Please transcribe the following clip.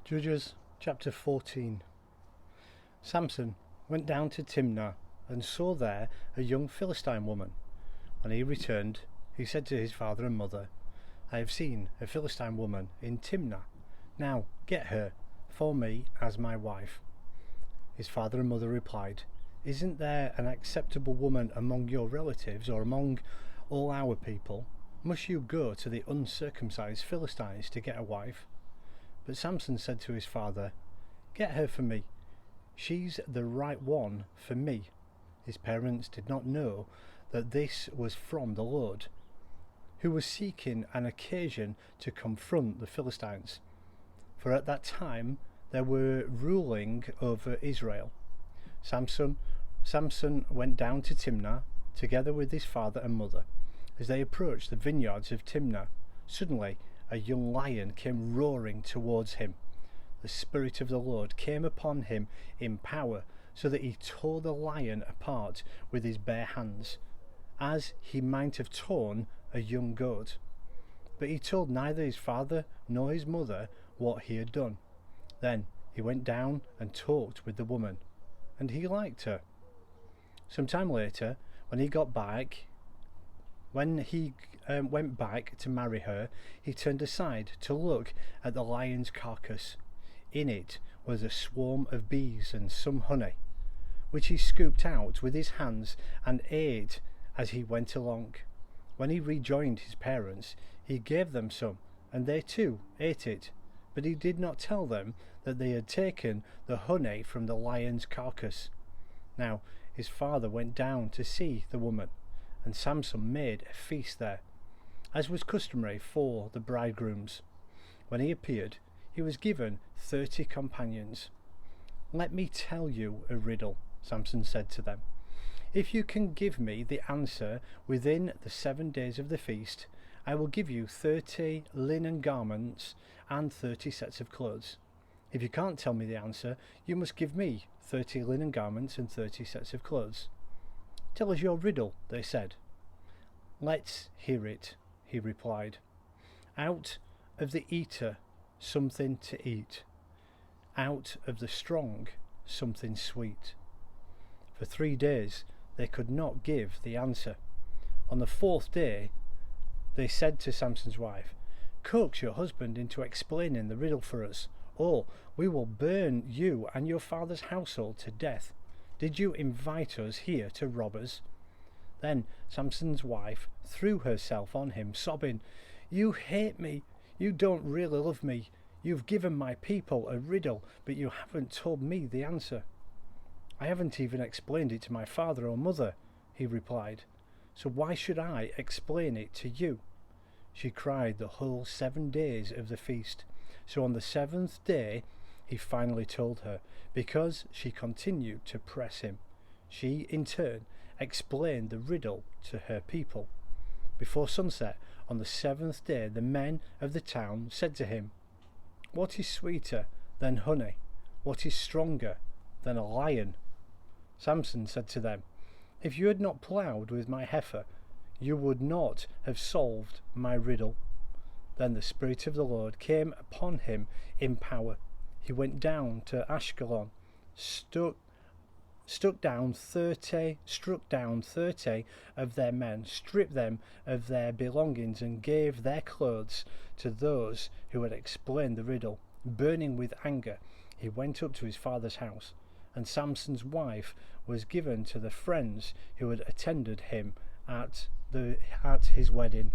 Judges chapter 14. Samson went down to Timnah and saw there a young Philistine woman. When he returned, he said to his father and mother, I have seen a Philistine woman in Timnah. Now get her for me as my wife. His father and mother replied, Isn't there an acceptable woman among your relatives or among all our people? Must you go to the uncircumcised Philistines to get a wife? But Samson said to his father, Get her for me. She's the right one for me. His parents did not know that this was from the Lord, who was seeking an occasion to confront the Philistines. For at that time they were ruling over Israel. Samson went down to Timnah together with his father and mother. As they approached the vineyards of Timnah, suddenly a young lion came roaring towards him. The Spirit of the Lord came upon him in power, so that he tore the lion apart with his bare hands, as he might have torn a young goat. But he told neither his father nor his mother what he had done. Then he went down and talked with the woman, and he liked her. Some time later, when he went back to marry her, he turned aside to look at the lion's carcass. In it was a swarm of bees and some honey, which he scooped out with his hands and ate as he went along. When he rejoined his parents, he gave them some, and they too ate it. But he did not tell them that they had taken the honey from the lion's carcass. Now his father went down to see the woman, and Samson made a feast there, as was customary for the bridegrooms. When he appeared, he was given 30 companions. Let me tell you a riddle, Samson said to them. If you can give me the answer within the 7 days of the feast, I will give you 30 linen garments and 30 sets of clothes. If you can't tell me the answer, you must give me 30 linen garments and 30 sets of clothes. Tell us your riddle, they said. Let's hear it, he replied. Out of the eater, something to eat. Out of the strong, something sweet. For 3 days they could not give the answer. On the 4th day they said to Samson's wife, Coax your husband into explaining the riddle for us, or we will burn you and your father's household to death. Did you invite us here to rob us? Then Samson's wife threw herself on him, sobbing, You hate me. You don't really love me. You've given my people a riddle, but you haven't told me the answer. I haven't even explained it to my father or mother, he replied. So why should I explain it to you? She cried the whole 7 days of the feast. So on the 7th day he finally told her, because she continued to press him. She, in turn, explained the riddle to her people. Before sunset, on the 7th day, the men of the town said to him, What is sweeter than honey? What is stronger than a lion? Samson said to them, If you had not plowed with my heifer, you would not have solved my riddle. Then the Spirit of the Lord came upon him in power. He went down to Ashkelon, struck down 30 of their men, stripped them of their belongings, and gave their clothes to those who had explained the riddle. Burning with anger, he went up to his father's house, and Samson's wife was given to the friends who had attended him at his wedding.